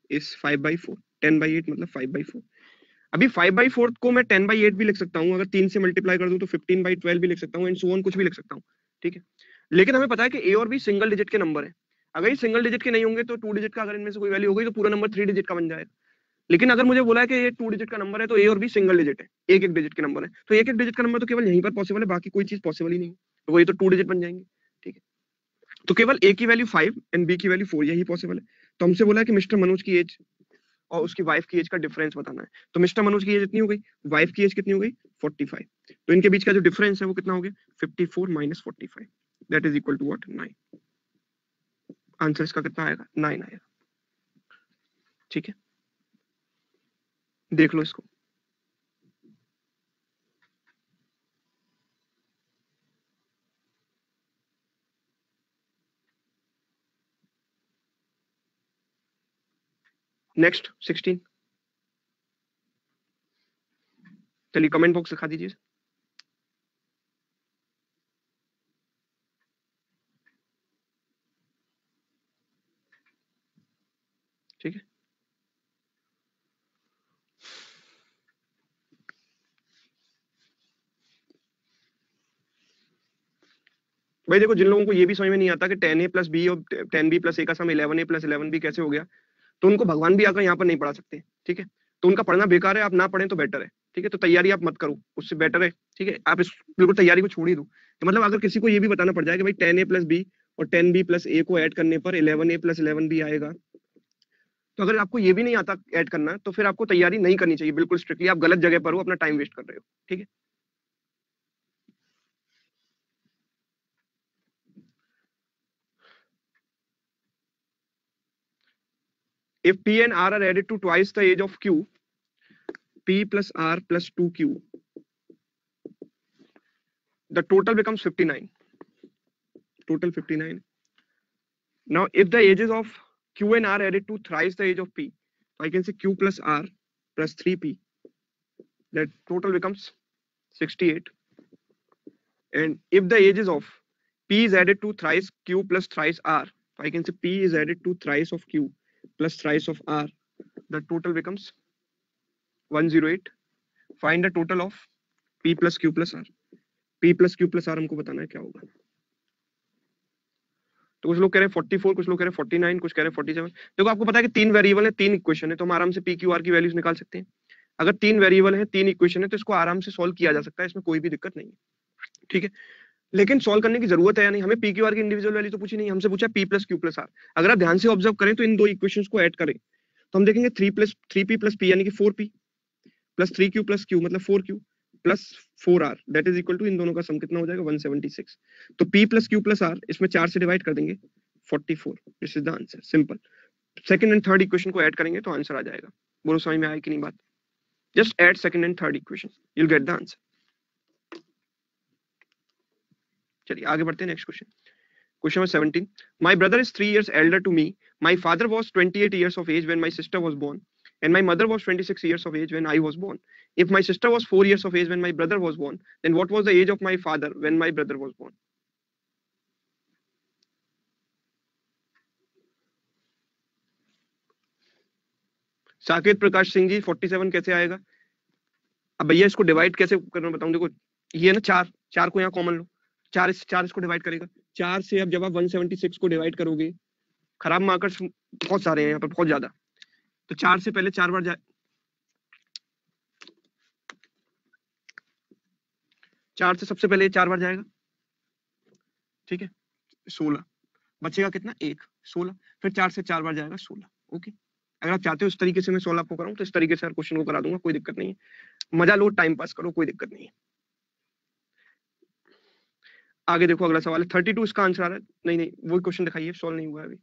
Is 5/4, 10/8 मतलब 5/4। अभी 5/4 को मैं 10/8 भी लिख सकता हूँ, अगर 3 से मल्टीप्लाई कर दूं तो 15/12 भी लिख सकता हूँ, एंड सो ऑन, कुछ भी लिख सकता हूँ, ठीक है। लेकिन हमें पता है कि ए और बी सिंगल डिजिट के नंबर है। अगर ये सिंगल डिजिट के नहीं होंगे तो 2 डिजिट का अगर इनमें से कोई वैल्यू हो गई तो पूरा नंबर 3 डिजिट का बन जाएगा। लेकिन अगर मुझे बोला है कि ये 2 डिजिट का नंबर है तो ए और बी सिंगल डिजिट है, एक एक डिजिट के नंबर है, तो एक एक डिजिट का नंबर तो केवल यहीं पर पॉसिबल है, बाकी कोई चीज पॉसिबल ही नहीं है, तो वही तो 2 डिजिट बन जाएंगे, ठीक है। तो केवल ए की वैल्यू 5 एंड बी की वैल्यू 4, यही पॉसिबल है। तो हमसे बोला है कि मिस्टर मनोज की एज और उसकी वाइफ की एज का डिफरेंस बताना है। तो मिस्टर मनोज की एज इतनी हो गई, वाइफ की एज कितनी हो गई, 45। तो इनके बीच का जो डिफरेंस है वो कितना हो गया, 54 minus 45, that is equal to what, 9। Answer इसका कितना आएगा, 9 आएगा, ठीक है। देख लो इसको। नेक्स्ट 16, चलिए कमेंट बॉक्स दिखा दीजिए, ठीक है। भाई देखो, जिन लोगों को ये भी समझ में नहीं आता कि 10a प्लस बी और 10b प्लस ए का सम 11a प्लस 11b कैसे हो गया, तो उनको भगवान भी आकर यहाँ पर नहीं पढ़ा सकते, ठीक है। तो उनका पढ़ना बेकार है, आप ना पढ़ें तो बेटर है, ठीक है। तो तैयारी आप मत करो, उससे बेटर है, ठीक है, आप इस बिल्कुल तैयारी को छोड़ ही दो। तो मतलब अगर किसी को ये भी बताना पड़ जाए कि भाई 10a प्लस बी और 10b प्लस ए को ऐड करने पर 11a प्लस 11b आएगा, तो अगर आपको ये भी नहीं आता ऐड करना, तो फिर आपको तैयारी नहीं करनी चाहिए, बिल्कुल स्ट्रिक्टली आप गलत जगह पर हो, अपना टाइम वेस्ट कर रहे हो, ठीक है। If P and R are added to twice the age of Q, P plus R plus 2Q, the total becomes 59. Total 59. Now, if the ages of Q and R added to thrice the age of P, so I can say Q plus R plus 3P, that total becomes 68. And if the ages of P is added to thrice Q plus thrice R, so I can say P is added to thrice of Q plus thrice of R, the total becomes 108. Find the total of P plus Q plus R. P plus Q plus R हमको बताना है क्या होगा। तो कुछ लोग कह रहे हैं 44, कुछ लोग कह रहे हैं 49, कुछ कह रहे हैं 47। देखो आपको पता है कि 3 वेरिएबल है, 3 इक्वेशन है, तो हम आराम से पी क्यू आर की वैल्यूज निकाल सकते हैं। अगर 3 वेरिएबल है, 3 इक्वेशन है, तो इसको आराम से सॉल्व किया जा सकता है, इसमें कोई भी दिक्कत नहीं है, ठीक है। लेकिन सॉल्व करने की जरूरत है या नहीं, हमें पी क्यू आर की इंडिविजुअल वैल्यू तो पूछी नहीं, हमसे पूछा P plus Q plus R. अगर आप ध्यान से ऑब्जर्व करें तो इन दो इक्वेशन को ऐड करें तो हम देखेंगे 3p प्लस पी यानी कि 4p plus 3q plus q मतलब 4q plus 4r, that is equal to, इन दोनों का सम कितना हो जाएगा, 176। तो p plus q plus r इसमें 4 से डिवाइड कर देंगे, 44। This is the answer, simple. Second and third equation को ऐड करेंगे तो आंसर आ जाएगा। बोलो समझ में आया कि नहीं बात। Just add second and third equation, you will get the answer. चलिए आगे बढ़ते हैं, next question. Question number 17, my brother is 3 years elder to me, my father was 28 years of age when my sister was born, and my mother was 26 years of age when I was born. If my sister was 4 years of age when my brother was born, then what was the age of my father when my brother was born? Saket Prakash Singh ji, 47 कैसे आएगा। अब भैया इसको divide कैसे करना बताऊं। देखो ये ना 4, 4 को यहाँ कॉमन लो, 4 इसको डिवाइड करेगा, 4 से अब जब आप 176 को डिवाइड करोगे, खराब मार्कर्स बहुत सारे हैं यहाँ पर, बहुत ज्यादा, तो 4 से पहले 4 बार जाए, 4 से सबसे पहले 4 बार जाएगा, ठीक है, 16 बचेगा कितना, 1, 16, फिर 4 से 4 बार जाएगा 16। ओके, अगर आप चाहते हो इस तरीके से मैं 16 आपको कराऊं तो इस तरीके से हर क्वेश्चन को करा दूंगा, कोई दिक्कत नहीं है, मजा लो, टाइम पास करो, कोई दिक्कत नहीं है। आगे देखो अगला सवाल है 32, इसका आंसर आ रहा है, नहीं नहीं वही क्वेश्चन दिखाइए, सॉल्व नहीं हुआ है अभी।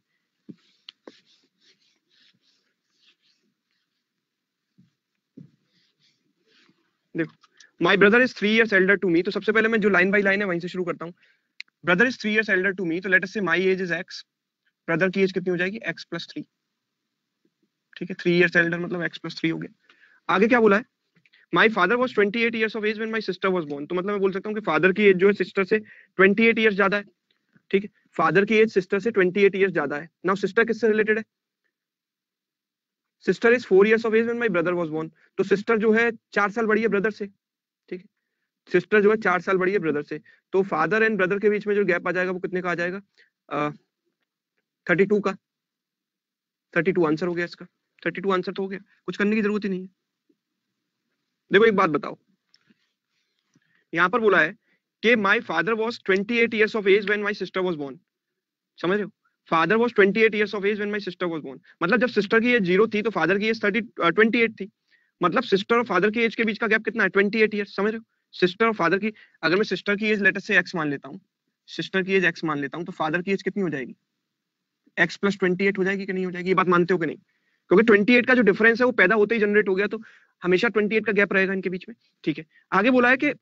देखो my brother is 3 years elder to me, तो सबसे पहले मैं जो लाइन बाय लाइन है वहीं से शुरू करता हूँ। Brother is 3 years elder to me, तो लेट अस से my age is x, brother की एज कितनी हो जाएगी, x प्लस 3, ठीक है, 3 years elder मतलब x प्लस 3 हो गया। आगे क्या बोला है, my father was 28 years of age when my sister was born, तो मतलब मैं बोल सकता हूँ कि फादर की एज जो है सिस्टर से 28 years ज्यादा है, ठीक है, फादर की एज सिस्टर से 28 years ज्यादा है। नाउ सिस्टर किससे रिलेटेड है, sister is 4 years of age when my brother was born। तो सिस्टर जो है 4 साल बड़ी है ब्रदर से, ठीक है, सिस्टर जो है 4 साल बड़ी है ब्रदर से, तो फादर एंड ब्रदर के बीच में जो गैप आ जाएगा वो कितने का आ जाएगा, 32 का। 32 आंसर हो गया इसका, 32 आंसर तो हो गया, कुछ करने की जरूरत ही नहीं है। देखो एक बात बताओ, यहाँ पर बोला है कि my father was 28 years of age when my sister was born। समझ रहे हो, father was 28 years of age when my sister was born, मतलब जब सिस्टर की एज 0 थी तो फादर की एज 28 थी, मतलब सिस्टर और फादर की एज के बीच का गैप कितना है, 28 years। समझ रहे हो, सिस्टर और फादर की, अगर मैं सिस्टर की एज लेटर से x मान लेता हूँ, सिस्टर की एज x मान लेता हूँ, तो फादर की एज कितनी हो जाएगी, x + 28 हो जाएगी कि नहीं हो जाएगी, ये बात मानते हो कि नहीं, क्योंकि 28 का जो डिफरेंस है वो पैदा होते ही जनरेट हो गया, तो हमेशा 28 का गैप रहेगा इनके बीच में, ठीक है। आगे बोला है कि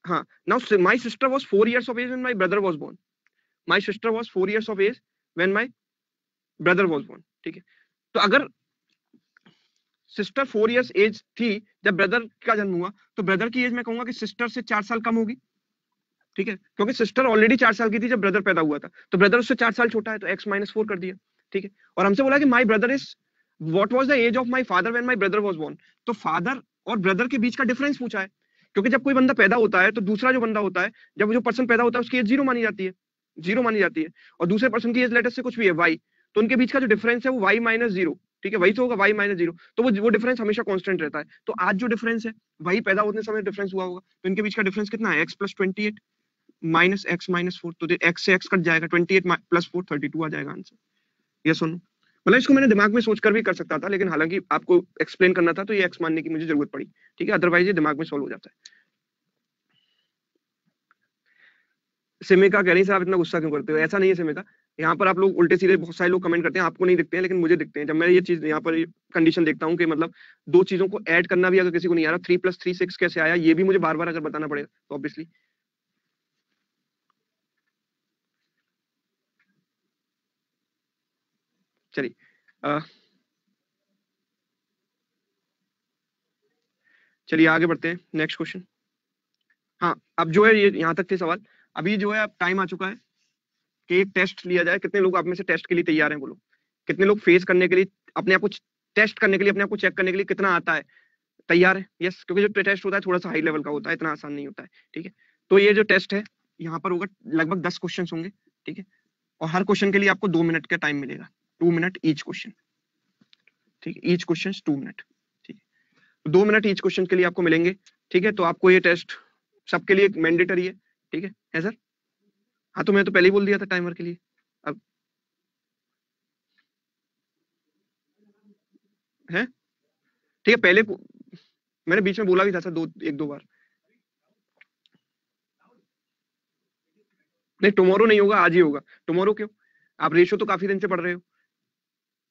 हाँ, now my sister was 4 years of age when my brother was born। My sister was 4 years of age when my brother was born, ठीक है। तो अगर सिस्टर 4 years एज थी जब ब्रदर का जन्म हुआ, तो ब्रदर की एज मैं कहूंगा कि सिस्टर से 4 साल कम होगी, ठीक है, क्योंकि सिस्टर ऑलरेडी 4 साल की थी जब ब्रदर पैदा हुआ था, तो ब्रदर उससे 4 साल छोटा है, तो x - 4 कर दिया, ठीक है। और हमसे बोला कि my brother is what was the age of my father when my brother was born, तो फादर और ब्रदर के बीच का डिफरेंस पूछा है, क्योंकि जब कोई बंदा पैदा होता है तो दूसरा जो बंदा होता है, जब जो पर्सन पैदा होता है उसकी एज 0 मानी जाती है, 0 मानी जाती है, और दूसरे पर्सन की एज लेटर से कुछ भी है y, तो उनके बीच का जो डिफरेंस है वो y - 0, ठीक है, वही तो होगा, y - 0, तो वो डिफरेंस हमेशा कांस्टेंट रहता है। तो आज जो डिफरेंस है वही पैदा होने समय डिफरेंस हुआ होगा, तो इनके बीच का डिफरेंस कितना है, x + 28 - x - 4, तो x से x कट जाएगा, 28 + 4 32 आ जाएगा आंसर। ये सुनो, मतलब इसको मैंने दिमाग में सोचकर भी कर सकता था, लेकिन हालांकि आपको एक्सप्लेन करना था तो ये x मानने की मुझे जरूरत पड़ी, ठीक है, अदरवाइज ये दिमाग में सॉल्व हो जाता है। सिमिका कह रही साहब इतना गुस्सा क्यों करते हो, ऐसा नहीं है सिमिका, यहाँ पर आप लोग उल्टे सीधे बहुत सारे लोग कमेंट करते हैं, आपको नहीं दिखते हैं लेकिन मुझे दिखते हैं, जब मैं ये चीज यहाँ पर कंडीशन देखता हूँ कि मतलब दो चीजों को ऐड करना भी अगर किसी को नहीं आ रहा, 3 + 3 6 कैसे आया, ये भी मुझे बार बार अगर बताना पड़ेगा तो ऑब्वियसली। चलिए चलिए आगे बढ़ते हैं, नेक्स्ट क्वेश्चन। हाँ, अब जो है ये यहाँ तक थे सवाल, अभी जो है अब टाइम आ चुका है कि एक टेस्ट लिया जाए। कितने लोग आप में से टेस्ट के लिए तैयार हैं, बोलो कितने लोग फेस करने के लिए, अपने आप को टेस्ट करने के लिए, अपने आप को चेक करने के लिए कितना आता है, तैयार है, यस, क्योंकि जो टेस्ट होता है थोड़ा सा हाई लेवल का होता है, इतना आसान नहीं होता है, ठीक है। तो ये जो टेस्ट है यहाँ पर होगा, लगभग 10 क्वेश्चन होंगे, ठीक है, और हर क्वेश्चन के लिए आपको 2 मिनट का टाइम मिलेगा, 2 मिनट ईच क्वेश्चन, ठीक है, ईच क्वेश्चन 2 मिनट, ठीक है, 2 मिनट ईच क्वेश्चन के लिए आपको मिलेंगे, ठीक है। तो आपको ये टेस्ट सबके लिए मैंडेटरी है, ठीक है सर, हाँ तो मैं तो पहले ही बोल दिया था टाइमर के लिए, अब है, ठीक है, पहले मैंने बीच में बोला भी था सर, दो एक दो बार, नहीं टुमारो नहीं होगा, आज ही होगा। टुमारो क्यों, आप रेशो तो काफी दिन से पढ़ रहे हो,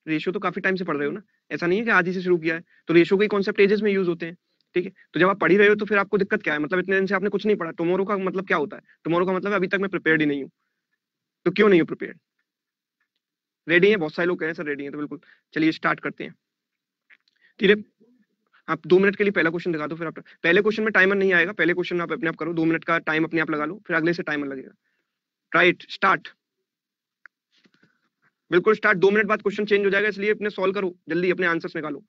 रेशियो तो काफी टाइम से पढ़ रहे हो ना, ऐसा नहीं है कि आज ही से शुरू किया है, तो रेशियो के कॉन्सेप्ट एजेस में यूज होते हैं, ठीक है। तो जब आप पढ़ ही रहे हो तो फिर आपको दिक्कत क्या है, मतलब इतने दिन से आपने कुछ नहीं पढ़ा, टुमारो का मतलब क्या होता है, टुमारो का मतलब है अभी तक मैं प्रिपेयर्ड ही नहीं हूँ, तो क्यों नहीं हो प्रिपेयर्ड, रेडी है, बहुत सारे लोग कह रहे हैं सर रेडी है, तो बिल्कुल चलिए स्टार्ट करते हैं, धीरे। आप 2 मिनट के लिए पहला क्वेश्चन दिखा दो, फिर आप पहले क्वेश्चन में टाइमर नहीं आएगा, पहले क्वेश्चन आप अपने आप करो, 2 मिनट का टाइम अपने आप लगा लो, फिर अगले से टाइमर लगेगा, राइट स्टार्ट, बिल्कुल स्टार्ट, 2 मिनट बाद क्वेश्चन चेंज हो जाएगा, इसलिए अपने सॉल्व करो जल्दी, अपने आंसर्स निकालो।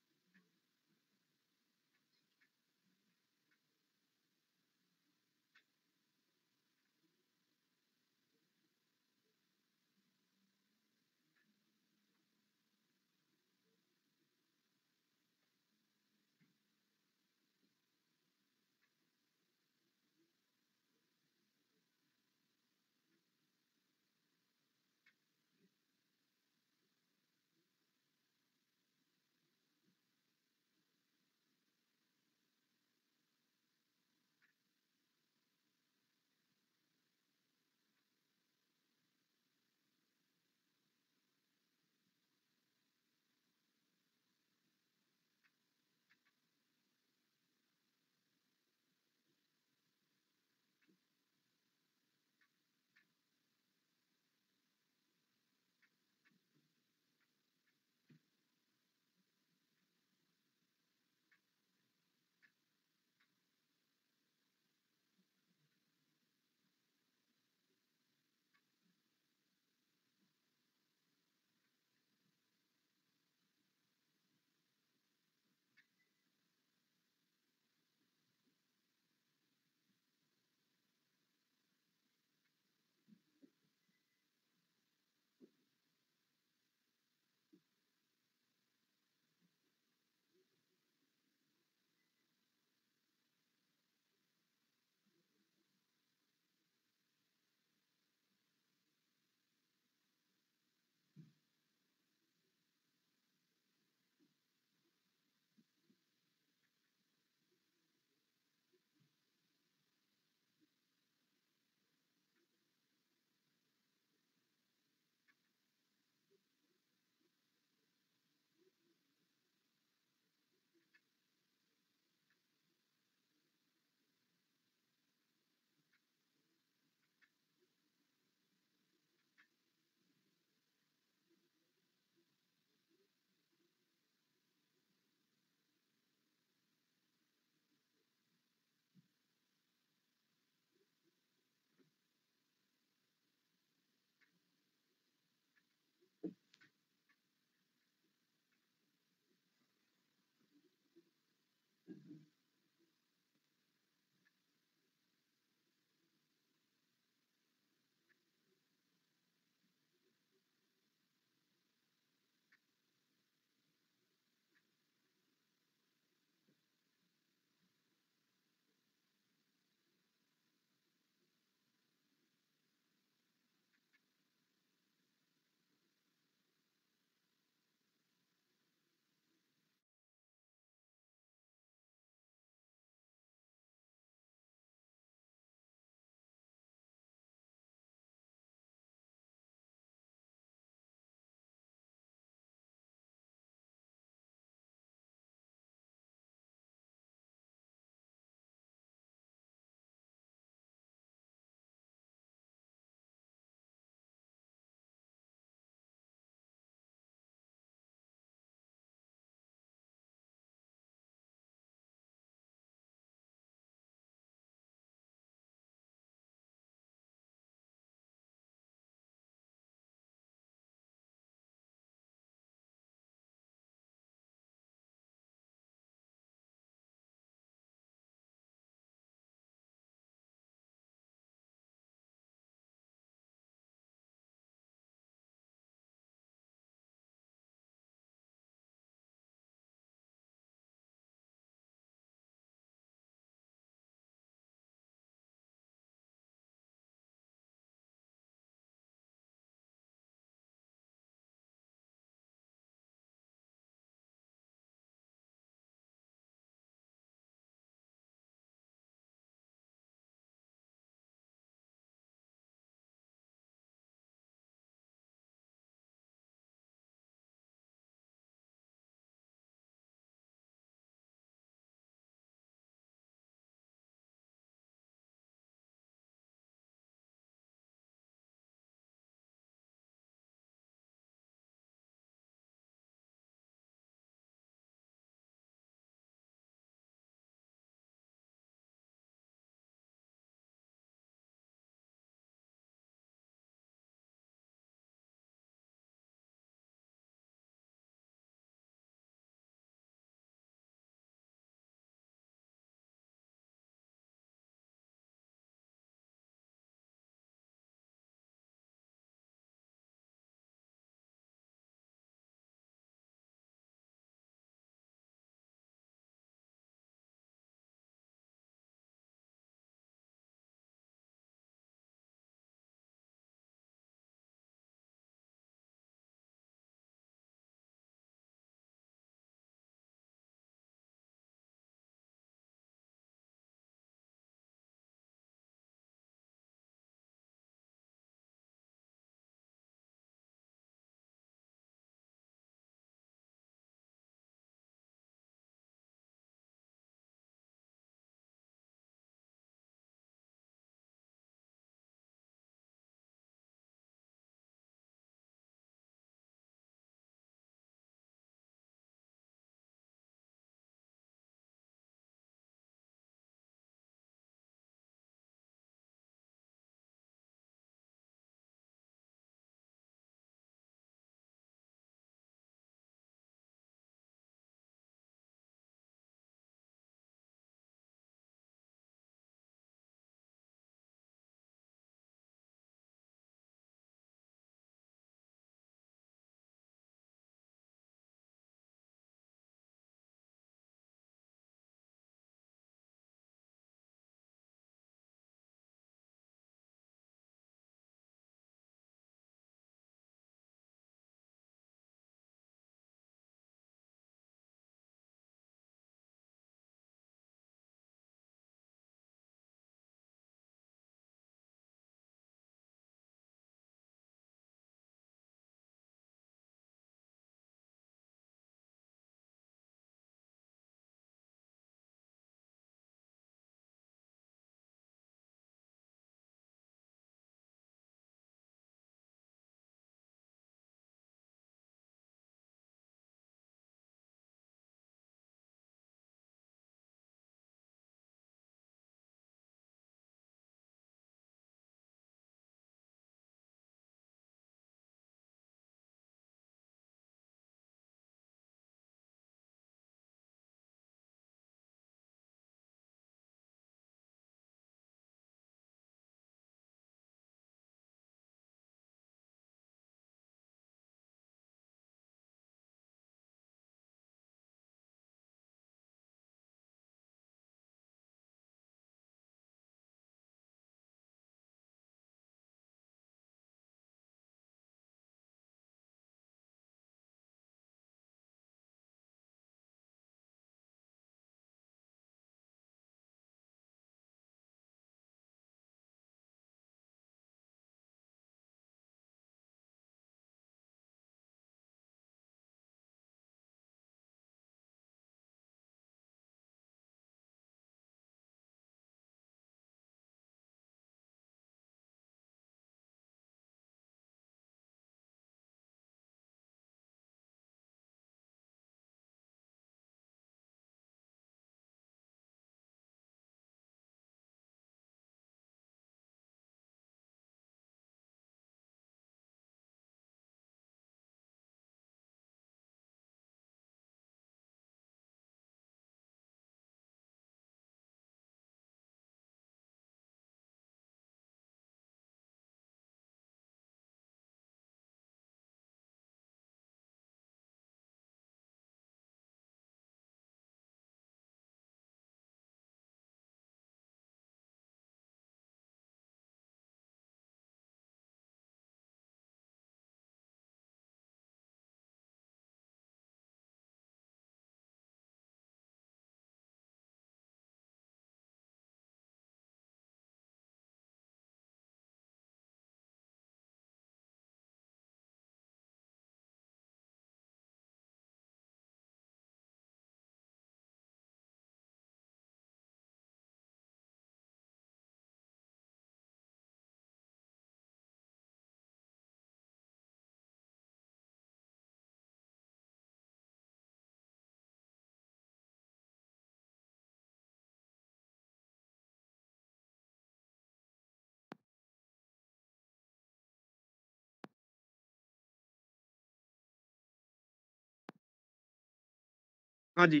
हाँ जी,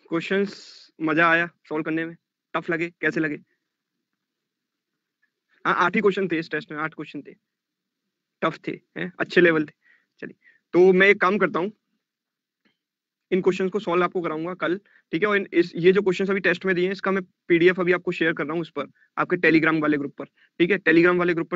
क्वेश्चंस मजा आया सॉल्व करने में? टफ लगे? कैसे लगे? हाँ 8 ही क्वेश्चन थे इस टेस्ट में, 8 क्वेश्चन थे, टफ थे, हैं अच्छे लेवल थे। चलिए, तो मैं एक काम करता हूँ, इन क्वेश्चंस को सॉल्व आपको कराऊंगा कल, ठीक है? और इस ये जो क्वेश्चंस अभी टेस्ट में दिए हैं इसका मैं पीडीएफ अभी आपको शेयर कर रहा हूँ उस पर, आपके टेलीग्राम वाले ग्रुप पर, ठीक है? टेलीग्राम वाले ग्रुप पर